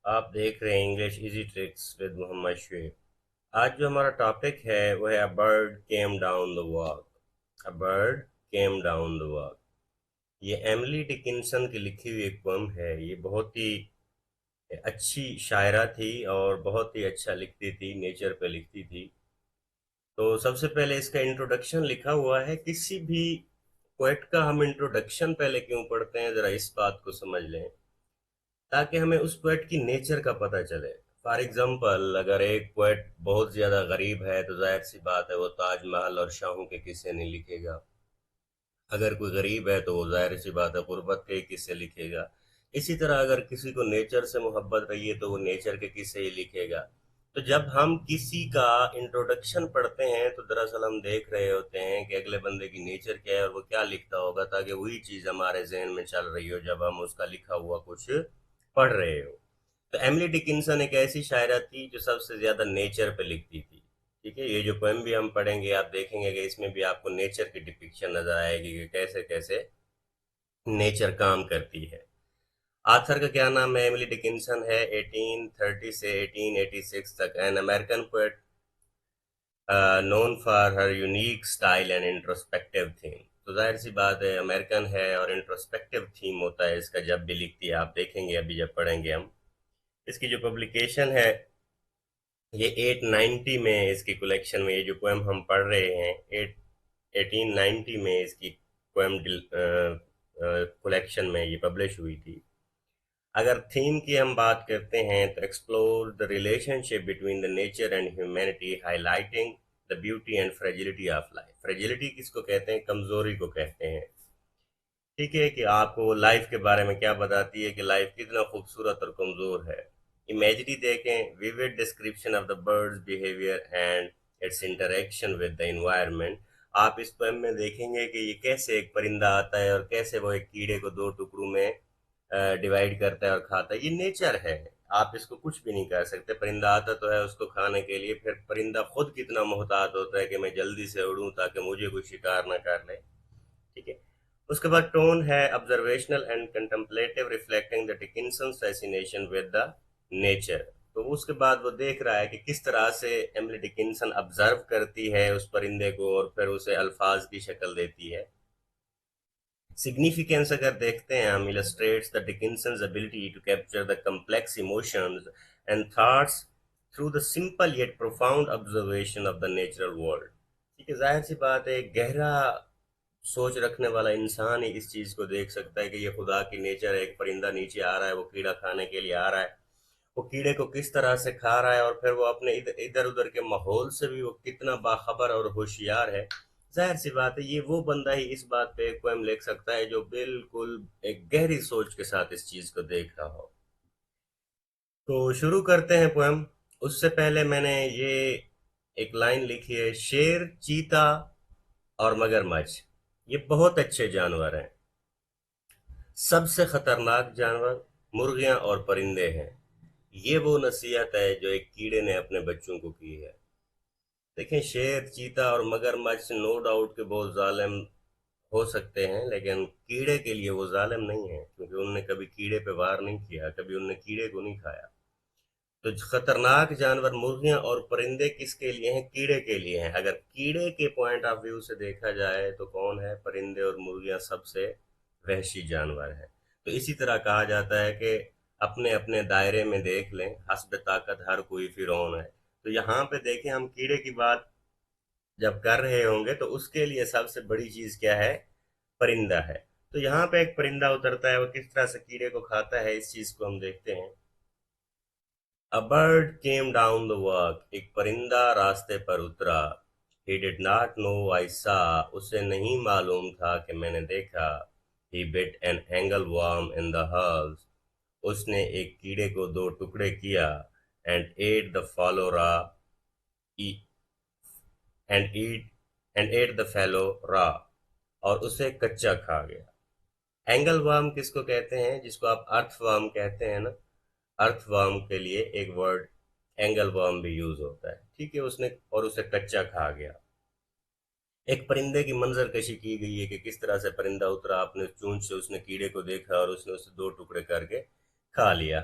آپ دیکھ رہے ہیں انگلش ایزی ٹرکس ود محمد شعیب۔ آج جو ہمارا ٹاپک ہے وہ ہے A bird came down the walk۔ A bird came down the walk۔ یہ ایملی ڈکنسن کی لکھی ہوئی ایک پوئم ہے۔ یہ بہت ہی اچھی شاعرہ تھی اور بہت ہی اچھا لکھتی تھی، نیچر پہ لکھتی تھی۔ تو سب سے پہلے اس کا انٹروڈکشن لکھا ہوا ہے۔ کسی بھی پوئٹ کا ہم انٹروڈکشن پہلے کیوں پڑھتے ہیں، ذرا اس بات کو سمجھ لیں تاکہ ہمیں اس پوئٹ کی نیچر کا پتہ چلے۔ فار ایگزامپل، اگر ایک پوئٹ بہت زیادہ غریب ہے تو ظاہر سی بات ہے وہ تاج محل اور شاہوں کے قصے نہیں لکھے گا۔ اگر کوئی غریب ہے تو وہ ظاہر سی بات ہے غربت کے قصے لکھے گا۔ اسی طرح اگر کسی کو نیچر سے محبت رہی ہے تو وہ نیچر کے قصے ہی لکھے گا۔ تو جب ہم کسی کا انٹروڈکشن پڑھتے ہیں تو دراصل ہم دیکھ رہے ہوتے ہیں کہ اگلے بندے کی نیچر کیا ہے اور وہ کیا لکھتا ہوگا، تاکہ وہی چیز ہمارے ذہن میں چل رہی ہو جب ہم اس کا لکھا ہوا کچھ پڑھ رہے ہو۔ تو ایملی ڈکنسن ایک ایسی شاعرہ تھی جو سب سے زیادہ نیچر پہ لکھتی تھی۔ ٹھیک ہے، یہ جو پوئم بھی ہم پڑھیں گے آپ دیکھیں گے کہ اس میں بھی آپ کو نیچر کی ڈپکشن نظر آئے گی کہ کیسے کیسے نیچر کام کرتی ہے۔ آتھر کا کیا نام ہے؟ ایملی ڈکنسن ہے۔ 1830 سے 1886 تک an American poet known for her unique style and introspective theme. تو ظاہر سی بات ہے امریکن ہے اور انٹروسپیکٹیو تھیم ہوتا ہے اس کا جب بھی لکھتی ہے۔ آپ دیکھیں گے ابھی جب پڑھیں گے ہم اس کی جو پبلیکیشن ہے، یہ 890 میں اس کی کلیکشن میں، یہ جو پوئم ہم پڑھ رہے ہیں 1890 میں اس کی پوئم کلیکشن میں یہ پبلش ہوئی تھی۔ اگر تھیم کی ہم بات کرتے ہیں تو explore the relationship between the nature and humanity highlighting the beauty and fragility of life. Fragility کس کو کہتے ہیں؟ کمزوری کو کہتے ہیں۔ ٹھیک ہے، کہ آپ کو لائف کے بارے میں کیا بتاتی ہے کہ لائف کتنا خوبصورت اور کمزور ہے۔ امیجری دیکھیں، vivid description of the birds behaviour and its interaction with the environment. آپ اس پویم میں دیکھیں گے کہ یہ کیسے ایک پرندہ آتا ہے اور کیسے وہ ایک کیڑے کو دو ٹکڑوں میں ڈیوائیڈ کرتا ہے اور کھاتا ہے۔ یہ نیچر ہے، آپ اس کو کچھ بھی نہیں کہہ سکتے۔ پرندہ آتا تو ہے اس کو کھانے کے لیے، پھر پرندہ خود کتنا محتاط ہوتا ہے کہ میں جلدی سے اڑوں تاکہ مجھے کوئی شکار نہ کر لے۔ ٹھیک ہے، اس کے بعد ٹون ہے observational and contemplative reflecting the Dickinson's fascination with the nature۔ تو اس کے بعد وہ دیکھ رہا ہے کہ کس طرح سے ایملی ڈکنسن آبزرو کرتی ہے اس پرندے کو اور پھر اسے الفاظ کی شکل دیتی ہے۔ سگنیفیکینس اگر دیکھتے ہیں ہم، illustrates the Dickinson's ability to capture the complex emotions and thoughts through the simple yet profound observation of the natural world۔ ٹھیک ہے، ظاہر سی بات ہے گہرا سوچ رکھنے والا انسان ہی اس چیز کو دیکھ سکتا ہے کہ یہ خدا کی نیچر ہے۔ ایک پرندہ نیچے آ رہا ہے، وہ کیڑا کھانے کے لیے آ رہا ہے، وہ کیڑے کو کس طرح سے کھا رہا ہے اور پھر وہ اپنے ادھر ادھر کے ماحول سے بھی وہ کتنا باخبر اور ہوشیار ہے۔ ظاہر سی بات ہے یہ وہ بندہ ہی اس بات پہ ایک پوئم لکھ سکتا ہے جو بالکل ایک گہری سوچ کے ساتھ اس چیز کو دیکھ رہا ہو۔ تو شروع کرتے ہیں پوئم۔ اس سے پہلے میں نے یہ ایک لائن لکھی ہے، شیر، چیتا اور مگرمچھ یہ بہت اچھے جانور ہیں۔ سب سے خطرناک جانور مرغیاں اور پرندے ہیں۔ یہ وہ نصیحت ہے جو ایک کیڑے نے اپنے بچوں کو کی ہے۔ دیکھیں، شیر، چیتا اور مگرمچھ نو ڈاؤٹ کہ بہت ظالم ہو سکتے ہیں، لیکن کیڑے کے لیے وہ ظالم نہیں ہیں، کیونکہ انہوں نے کبھی کیڑے پہ وار نہیں کیا، کبھی انہوں نے کیڑے کو نہیں کھایا۔ تو خطرناک جانور مرغیاں اور پرندے کس کے لیے ہیں؟ کیڑے کے لیے ہیں۔ اگر کیڑے کے پوائنٹ آف ویو سے دیکھا جائے تو کون ہے؟ پرندے اور مرغیاں سب سے وحشی جانور ہیں۔ تو اسی طرح کہا جاتا ہے کہ اپنے اپنے دائرے میں دیکھ لیں، حسب طاقت ہر کوئی فرعون ہے۔ تو یہاں پہ دیکھیں، ہم کیڑے کی بات جب کر رہے ہوں گے تو اس کے لیے سب سے بڑی چیز کیا ہے؟ پرندہ ہے۔ تو یہاں پہ ایک پرندہ اترتا ہے، وہ کس طرح سے کیڑے کو کھاتا ہے اس چیز کو ہم دیکھتے ہیں۔ A bird came down the walk۔ ایک پرندہ راستے پر اترا۔ He did not know I saw۔ اسے نہیں معلوم تھا کہ میں نے دیکھا۔ He bit an angle worm in the halls۔ اس نے ایک کیڑے کو دو ٹکڑے کیا۔ And ate the fallow raw۔ E- and eat and ate the fallow raw۔ اور اسے کچا کھا گیا۔ اینگل وارم کس کو کہتے ہیں؟ جس کو آپ ارتھ وارم کہتے ہیں نا، ارتھ وارم کے لیے ایک ورڈ اینگل وارم بھی یوز ہوتا ہے۔ ٹھیک ہے، اس نے اور اسے کچا کھا گیا۔ ایک پرندے کی منظر کشی کی گئی ہے کہ کس طرح سے پرندہ اترا، اپنے چونچ سے اس نے کیڑے کو دیکھا اور اس نے اسے دو ٹکڑے کر کے کھا لیا۔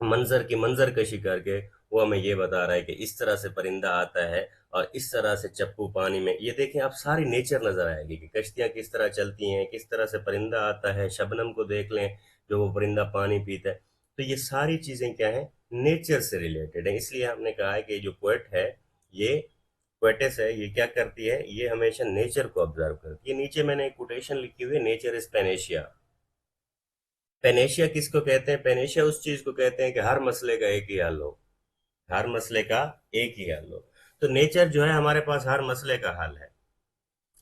منظر کی منظر کشی کر کے وہ ہمیں یہ بتا رہا ہے کہ اس طرح سے پرندہ آتا ہے اور اس طرح سے چپو پانی میں، یہ دیکھیں آپ ساری نیچر نظر آئے گی کہ کشتیاں کس طرح چلتی ہیں، کس طرح سے پرندہ آتا ہے، شبنم کو دیکھ لیں جو وہ پرندہ پانی پیتا ہے. تو یہ ساری چیزیں کیا ہیں، نیچر سے ریلیٹڈ ہیں. اس لیے ہم نے کہا ہے کہ جو پوئٹ ہے، یہ پوئٹس ہے، یہ کیا کرتی ہے، یہ ہمیشہ نیچر کو آبزرو کرتی ہے. نیچے میں نے ایک کوٹیشن لکھی ہوئی ہے، نیچر از پینیشیا. پینیشیا کس کو کہتے ہیں؟ پینیشیا اس چیز کو کہتے ہیں کہ ہر مسئلے کا ایک ہی حل ہو، ہر مسئلے کا ایک ہی حل ہو. تو نیچر جو ہے ہمارے پاس ہر مسئلے کا حل ہے.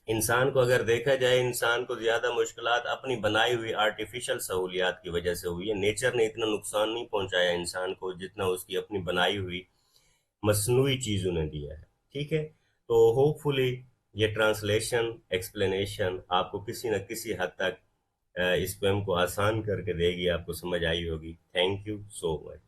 انسان کو اگر دیکھا جائے، انسان کو زیادہ مشکلات اپنی بنائی ہوئی آرٹیفیشل سہولیات کی وجہ سے ہوئی ہے. نیچر نے اتنا نقصان نہیں پہنچایا انسان کو جتنا اس کی اپنی بنائی ہوئی مصنوعی چیزوں نے دیا ہے. ٹھیک ہے. تو ہوپ فلی یہ ٹرانسلیشن ایکسپلینیشن آپ کو کسی نہ کسی حد تک اس پویم کو آسان کر کے دے گی، آپ کو سمجھ آئی ہوگی. Thank you so much.